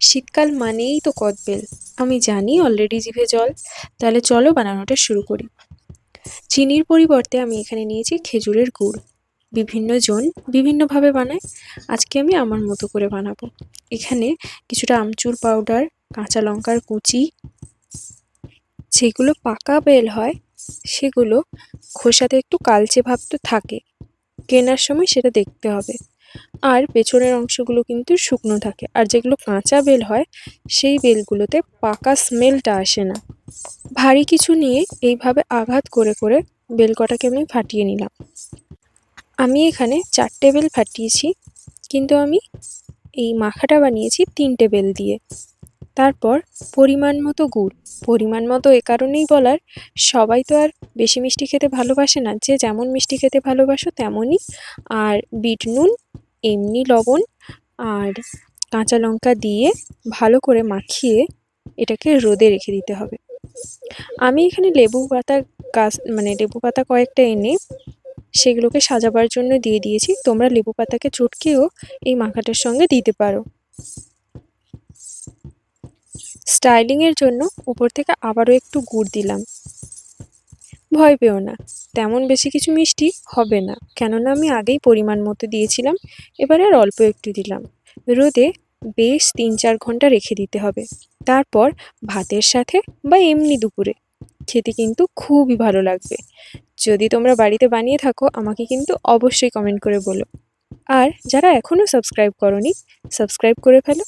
শীতকাল মানেই তো কদবেল। আমি জানি অলরেডি জিভে জল। তাহলে চলো বানানোটা শুরু করি। চিনির পরিবর্তে আমি এখানে নিয়েছি খেজুরের গুড়। বিভিন্ন জন বিভিন্নভাবে বানায়। আজকে আমি আমার মতো করে বানাবো। এখানে কিছুটা আমচুর পাউডার, কাঁচা লঙ্কার কুচি, যেগুলো পাকা বেল হয় সেগুলো খোসাতে একটু কালচে ভাব তো থাকে, কেনার সময় সেটা দেখতে হবে। আর পেছনের অংশগুলো কিন্তু শুকনো থাকে, আর যেগুলো কাঁচা বেল হয় সেই বেলগুলোতে পাকা স্মেলটা আসে না। ভারী কিছু নিয়ে এইভাবে আঘাত করে করে বেল কটাকে আমি ফাটিয়ে নিলাম। আমি এখানে 4টে বেল ফাটিয়েছি, কিন্তু আমি এই মাখাটা বানিয়েছি 3টে বেল দিয়ে। তারপর পরিমাণ মতো গুড়। পরিমাণ মতো এ কারণেই বলার, সবাই তো আর বেশি মিষ্টি খেতে ভালোবাসে না, যে যেমন মিষ্টি খেতে ভালোবাসো তেমনই। আর বিট নুন, এমনি লবণ আর কাঁচা লঙ্কা দিয়ে ভালো করে মাখিয়ে এটাকে রোদে রেখে দিতে হবে। আমি এখানে লেবু পাতা গাছ লেবু পাতা কয়েকটা এনে সেগুলোকে সাজাবার জন্য দিয়ে দিয়েছি। তোমরা লেবু পাতাকে চটকেও এই মাখাটার সঙ্গে দিতে পারো। স্টাইলিংয়ের জন্য উপর থেকে আবারও একটু গুড় দিলাম। ভয় পেও না, তেমন বেশি কিছু মিষ্টি হবে না, কেননা আমি আগেই পরিমাণ মতো দিয়েছিলাম। এবারে আর অল্প একটু দিলাম। রোদে বেশ 3-4 ঘন্টা রেখে দিতে হবে। তারপর ভাতের সাথে বা এমনি দুপুরে খেতে কিন্তু খুবই ভালো লাগবে। যদি তোমরা বাড়িতে বানিয়ে থাকো আমাকে কিন্তু অবশ্যই কমেন্ট করে বলো। আর যারা এখনও সাবস্ক্রাইব করোনি, সাবস্ক্রাইব করে ফেলো।